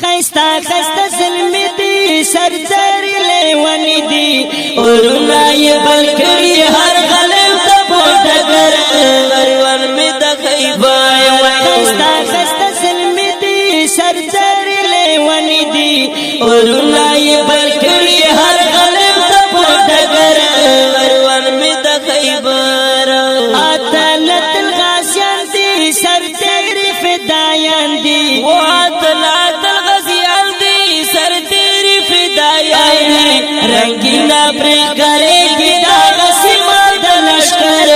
خستا خستا ظلمی دی سرداری لیوانی دی اورنا یہ بلکری ہر غلب تبو ڈگر غریوان میں دخیبائی خستا خستا ظلمی دی سرداری لیوانی دی اورنا یہ بلکری ہر غلب تبو ڈگر غریوان میں دخیبائی آتالت الغاسیان دی سرداری فدایان دی وآتالت الغاسیان دی سرداری فدایان دی رنگینا پریخ کرے گی داغ سیمان دلشکر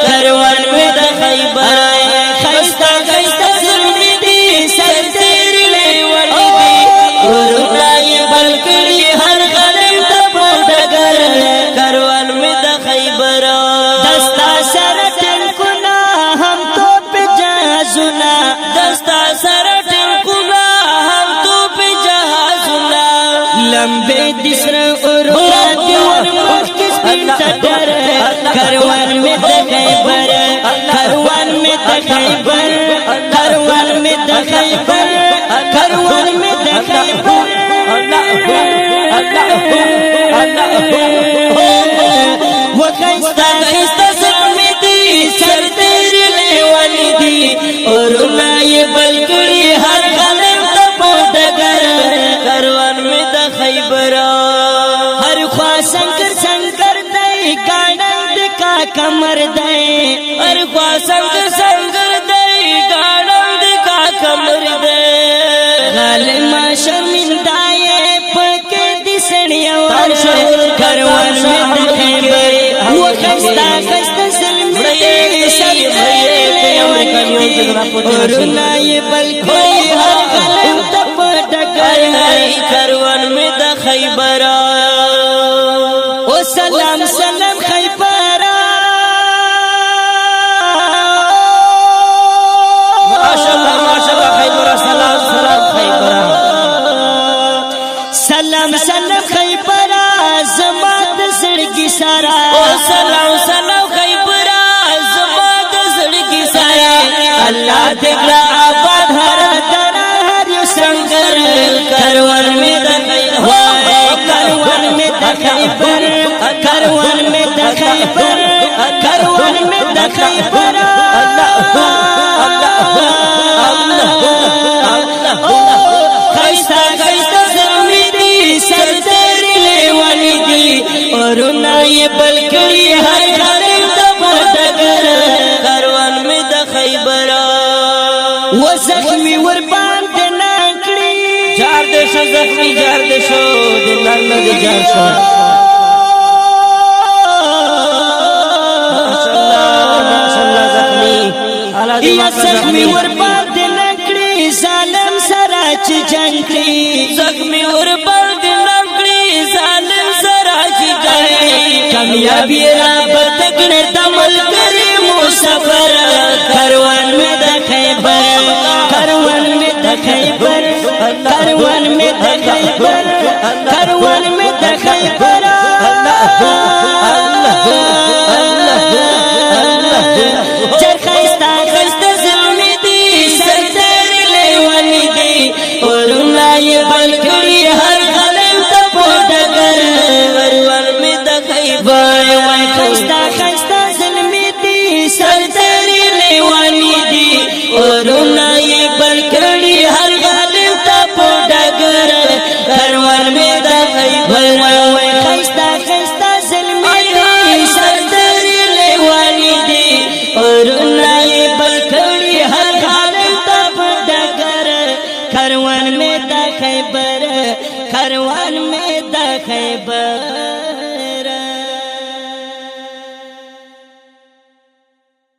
کروان میں دخیبر خیستا خیستا ظلمی دی سرداری لیوانی دی ورنا یہ بلکری ہر غلب تبو ڈگر کروان میں دخیبر دستا سرٹن کنا ہم تو پہ جہازنا دستا سرٹن کنا ہم تو پہ جہازنا لمبے دسر ورنا دیور مخکس بیتا ڈر کروان میں دخیبر کروان میں دخیبر کروان میں دخیبر کروان میں دخیبر وخستا خستا ظلمی دی سرداری لیوانی دی اورنا یہ بلکری ہر غلب تبو ڈگر کروان میں دخیبر ہر خواہ سنگر سنگر دائی گانند کا کمر دائی ہر خواہ سنگر سنگر دائی گانند کا کمر دائی غالما شرمندائے پکے دسنیوار کروان میں دخیبر وخستا خستا ظلمی دی سرداری لیوانی دی اورنا یہ بلکری ہر غلب تبو ڈگر کروان میں دخیبر او سلام سلام خیبر ماشاءاللہ خیبر سلام سلام خیبر سلام سلام خیبر زماد زڑگی سارا او سلام سلام خیبر زماد زڑگی سارا اللہ دگلا آباد ہر درہ ہر یو سنگر کروان میں دخیبر کروان میں دخیبر کروان میں دخیبر کروان میں دخیبر خیستا خیستا ظلمی دی سرداری لیوانی دی اورنا یہ بلکری ہر غلب تبو ڈگر کروان میں دخیبر وزخمی ورباند ناکڑی جار دیشو زخمی جار دیشو دلال ندی جار شو ماشاءاللہ زخمی یا زخمی ورباند ناکڑی ظالم سراچ جنگلی زخمی ورباند ناکڑی ظالم سراچ جنگلی کامیابی راب تکن تمل کری مسافر کروان میں دخیبر کروان میں دخیبر کروان میں دخیبر کروان میں دخیبر خستا خستا ظلمی دی سرداری لیوانی دی اورنا یہ بلکری ہر غلب تبو ڈگر کروان میں دخیبر خستا خستا ظلمی دی سرداری لیوانی دی اورنا یہ بلکری ہر غلب تبو ڈگر کروان میں دخیبر خستا خستا ظلمی دی سرداری لیوانی دی اورنا یہ بلکری ہر غلب تبو ڈگر کروان میں دخیبر کروان میں دخیبر